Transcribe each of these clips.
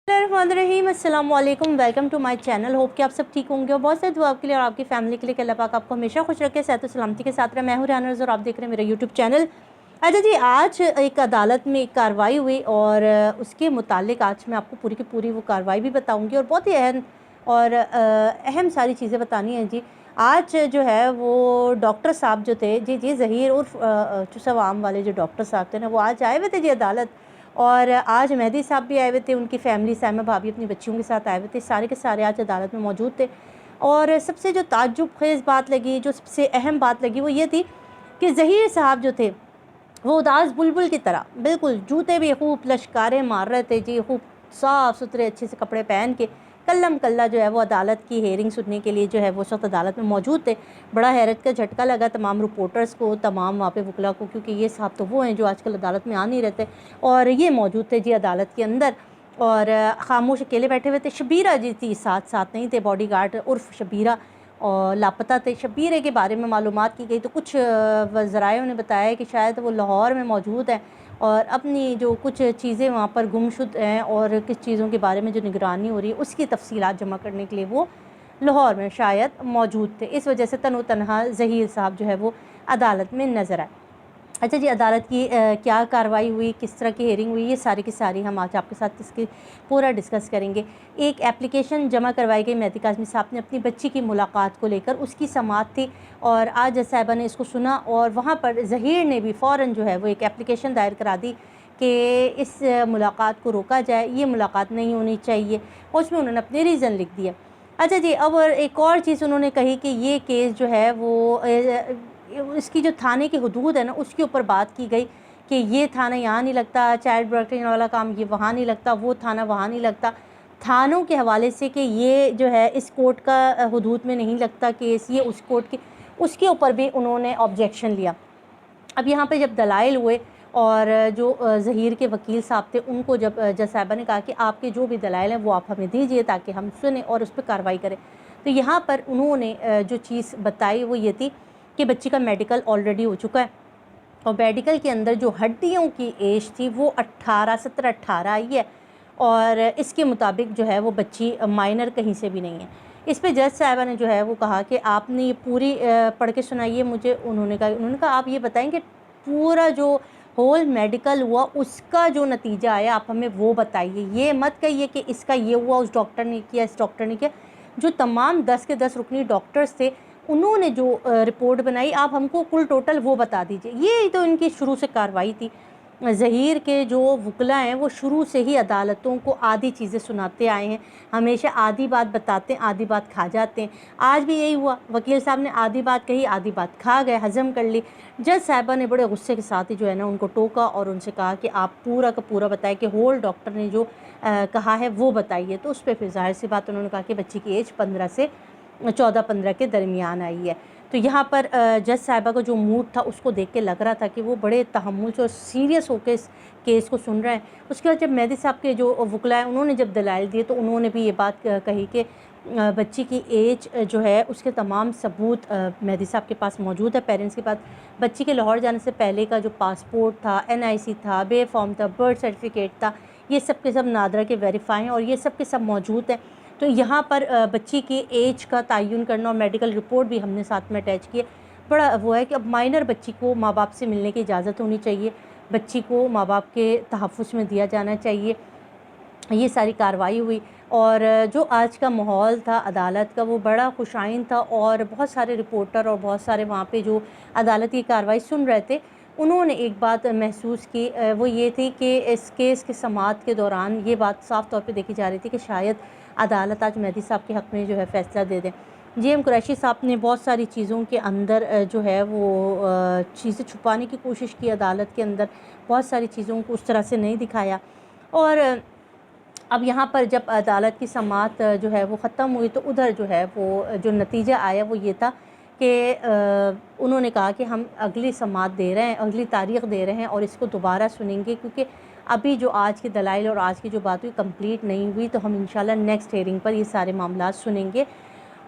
रहीम अस्सलाम वालेकुम, welcome to my channel. Hope कि आप सब ठीक होंगे और बहुत सारी दुआ आपके लिए और आपकी फैमिली के लिए कि अल्लाह पाक आपको हमेशा खुश रखे, सेहत और सलामती के साथ रहे। मैं हूं राना और आप देख रहे हैं मेरा यूट्यूब चैनल। अच्छा जी, आज एक अदालत में एक कार्रवाई हुई और उसके मुतालिक आज मैं आपको पूरी की पूरी वो कार्रवाई भी बताऊँगी और बहुत ही अहम सारी चीज़ें बतानी हैं जी। आज जो है वो डॉक्टर साहब जो थे जी ज़हीर उर्फ चुसवाम वाले जो डॉक्टर साहब थे ना, वो आज आए हुए थे जी अदालत। और आज मेहदी साहब भी आए हुए थे, उनकी फैमिली साइमा भाभी अपनी बच्चियों के साथ आए हुए थे। सारे के सारे आज अदालत में मौजूद थे। और सबसे जो ताज्जुब खेज़ बात लगी, जो सबसे अहम बात लगी, वो ये थी कि ज़हीर साहब जो थे वो उदास बुलबुल की तरह बिल्कुल जूते भी खूब लश्कारे मार रहे थे जी, खूब साफ़ सुथरे अच्छे से कपड़े पहन के कल्लम कल्ला जो है वो अदालत की हेयरिंग सुनने के लिए जो है वो उस वक्त अदालत में मौजूद थे। बड़ा हैरत का झटका लगा तमाम रिपोर्टर्स को, तमाम वहाँ पे वकला को, क्योंकि ये साहब तो वो हैं जो आजकल अदालत में आ नहीं रहते और ये मौजूद थे जी अदालत के अंदर। और खामोश अकेले बैठे हुए थे। शबीरा जी थी साथ नहीं थे, बॉडी गार्ड उर्फ शबीरा और लापता थे। शबीरे के बारे में मालूमात की गई तो कुछ ज़राइयों ने बताया कि शायद वो लाहौर में मौजूद है और अपनी जो कुछ चीज़ें वहाँ पर गुमशुद हैं और किस चीज़ों के बारे में जो निगरानी हो रही है उसकी तफसीलात जमा करने के लिए वो लाहौर में शायद मौजूद थे। इस वजह से तनहा ज़हीर साहब जो है वो अदालत में नज़र आए। अच्छा जी, अदालत की क्या कार्रवाई हुई, किस तरह की हेयरिंग हुई, ये सारी की सारी हम आज आपके साथ इसकी पूरा डिस्कस करेंगे। एक एप्लीकेशन जमा करवाई गई मेहदी काज़मी साहब ने अपनी बच्ची की मुलाकात को लेकर, उसकी समाअत थी और आज जज साहिबा ने इसको सुना और वहाँ पर ज़हीर ने भी फ़ौरन जो है वो एक एप्लीकेशन दायर करा दी कि इस मुलाकात को रोका जाए, ये मुलाकात नहीं होनी चाहिए और उसमें उन्होंने अपने रीज़न लिख दिया। अच्छा जी, अब एक और चीज़ उन्होंने कही कि ये केस जो है वो इसकी जो थाने की हदूद है ना उसके ऊपर बात की गई कि ये थाना यहाँ नहीं लगता, चाइल्ड प्रोटेक्शन वाला काम ये वहाँ नहीं लगता, वो थाना वहाँ नहीं लगता, थानों के हवाले से कि ये जो है इस कोर्ट का हदूद में नहीं लगता केस, ये उस कोर्ट की, उसके ऊपर भी उन्होंने ऑब्जेक्शन लिया। अब यहाँ पे जब दलाइल हुए और जो ज़हीर के वकील साहब थे उनको जब जज साहिबा ने कहा कि आपके जो भी दलाइल हैं वो आप हमें दीजिए ताकि हम सुने और उस पर कार्रवाई करें, तो यहाँ पर उन्होंने जो चीज़ बताई वो ये थी कि बच्ची का मेडिकल ऑलरेडी हो चुका है और मेडिकल के अंदर जो हड्डियों की एज थी वो 17-18 आई है और इसके मुताबिक जो है वो बच्ची माइनर कहीं से भी नहीं है। इस पे जज साहिबा ने जो है वो कहा कि आपने ये पूरी पढ़ के सुनाइए मुझे। उन्होंने कहा आप ये बताएं कि पूरा जो होल मेडिकल हुआ उसका जो नतीजा आया आप हमें वो बताइए, ये मत कहिए कि इसका ये हुआ, उस डॉक्टर ने किया, इस डॉक्टर ने किया। जो तमाम 10 के 10 रुकनी डॉक्टर्स थे उन्होंने जो रिपोर्ट बनाई आप हमको कुल टोटल वो बता दीजिए। ये तो इनकी शुरू से कार्रवाई थी। ज़हीर के जो वकला हैं वो शुरू से ही अदालतों को आधी चीज़ें सुनाते आए हैं, हमेशा आधी बात बताते हैं, आधी बात खा जाते हैं। आज भी यही हुआ, वकील साहब ने आधी बात कही, आधी बात खा गए, हज़म कर ली। जज साहिबा ने बड़े गुस्से के साथ ही जो है ना उनको टोका और उनसे कहा कि आप पूरा का पूरा बताएं कि होल डॉक्टर ने जो कहा है वो बताइए। तो उस पर फिर ज़ाहिर सी बात उन्होंने कहा कि बच्ची की एज 15 से 14-15 के दरमियान आई है। तो यहाँ पर जज साहिबा का जो मूड था उसको देख के लग रहा था कि वो बड़े तहम्मुल से और सीरियस होकर इस केस को सुन रहे हैं। उसके बाद जब मेहदी साहब के जो वकला हैं उन्होंने जब दलाइल दिए तो उन्होंने भी ये बात कही कि बच्ची की एज जो है उसके तमाम सबूत मेहदी साहब के पास मौजूद है, पेरेंट्स के पास। बच्ची के लाहौर जाने से पहले का जो पासपोर्ट था, NIC था, बे फॉर्म था, बर्थ सर्टिफिकेट था, ये सब के सब नादरा के वेरीफाई हैं और ये सब के सब मौजूद हैं। तो यहाँ पर बच्ची की एज का तयन करना और मेडिकल रिपोर्ट भी हमने साथ में अटैच किए। बड़ा वो है कि अब माइनर बच्ची को माँ बाप से मिलने की इजाज़त होनी चाहिए, बच्ची को माँ बाप के तहफ़्फ़ुज़ में दिया जाना चाहिए। ये सारी कार्रवाई हुई और जो आज का माहौल था अदालत का वो बड़ा खुशाइन था और बहुत सारे रिपोर्टर और बहुत सारे वहाँ पे जो अदालत की कार्रवाई सुन रहे थे उन्होंने एक बात महसूस की, वो ये थी कि इस केस के समाअत के दौरान ये बात साफ़ तौर पे देखी जा रही थी कि शायद अदालत आज मेहदी साहब के हक़ में जो है फ़ैसला दे दें। JM कुरैशी साहब ने बहुत सारी चीज़ों के अंदर जो है वो चीज़ें छुपाने की कोशिश की, अदालत के अंदर बहुत सारी चीज़ों को उस तरह से नहीं दिखाया। और अब यहाँ पर जब अदालत की समाअत जो है वो ख़त्म हुई तो उधर जो है वो जो नतीजा आया वो ये था कि उन्होंने कहा कि हम अगली समाअत दे रहे हैं, अगली तारीख़ दे रहे हैं और इसको दोबारा सुनेंगे क्योंकि अभी जो आज की दलाइल और आज की जो बात हुई कंप्लीट नहीं हुई, तो हम इंशाल्लाह नेक्स्ट हेयरिंग पर ये सारे मामलात सुनेंगे।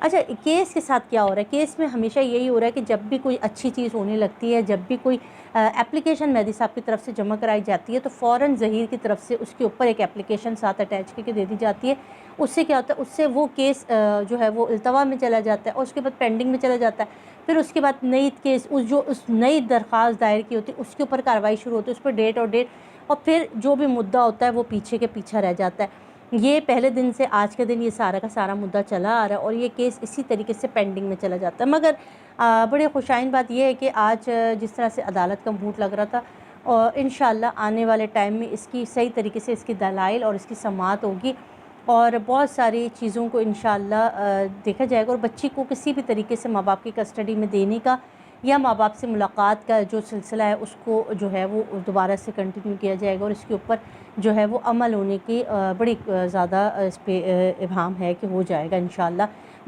اچھا کیس کے ساتھ کیا ہو رہا ہے، کیس میں ہمیشہ یہی ہو رہا ہے کہ جب بھی کوئی اچھی چیز ہونے لگتی ہے، جب بھی کوئی اپلیکیشن مہدی صاحب کی طرف سے جمع کرائی جاتی ہے تو فوراً ظہیر کی طرف سے اس کے اوپر ایک اپلیکیشن ساتھ اٹیچ کر کے دے دی جاتی ہے. اس سے کیا ہوتا ہے، اس سے وہ کیس جو ہے وہ التوا میں چلا جاتا ہے اور اس کے بعد پینڈنگ میں چلا جاتا ہے. پھر اس کے بعد نئی کیس اس نئی درخواست دائر کی ہوتی ہے اس کے اوپر کارروائی شروع ہوتی ہے، اس پر ڈیٹ اور ڈیٹ، اور پھر جو بھی مدعا ہوتا ہے وہ پیچھے کے پیچھا رہ جاتا ہے. یہ پہلے دن سے آج کے دن یہ سارا کا سارا مدعا چلا آ رہا ہے اور یہ کیس اسی طریقے سے پینڈنگ میں چلا جاتا ہے. مگر بڑی خوشائن بات یہ ہے کہ آج جس طرح سے عدالت کا منہ لگ رہا تھا، اور انشاءاللہ آنے والے ٹائم میں اس کی صحیح طریقے سے اس کی دلائل اور اس کی سماعت ہوگی اور بہت ساری چیزوں کو انشاءاللہ دیکھا جائے گا، اور بچی کو کسی بھی طریقے سے ماں باپ کی کسٹڈی میں دینے کا یا ماں باپ سے ملاقات کا جو سلسلہ ہے اس کو جو ہے وہ دوبارہ سے کنٹینیو کیا جائے گا، اور اس کے اوپر جو ہے وہ عمل ہونے کی بڑی زیادہ اس پہ ابہام ہے کہ ہو جائے گا انشاءاللہ.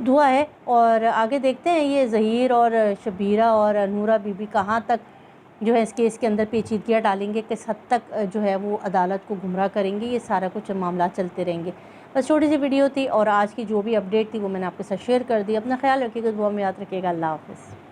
دعا ہے، اور آگے دیکھتے ہیں یہ ظہیر اور شبیرہ اور نورہ بی بی کہاں تک جو ہے اس کیس کے اندر پیچیدگیاں ڈالیں گے، کس حد تک جو ہے وہ عدالت کو گمراہ کریں گے. یہ سارا کچھ معاملات چلتے رہیں گے. بس چھوٹی سی ویڈیو تھی اور آج کی جو بھی اپڈیٹ تھی وہ میں نے آپ کے ساتھ شیئر کر دی. اپنا خیال رکھیے گا، دعا میں یاد رکھیے گا. اللہ حافظ.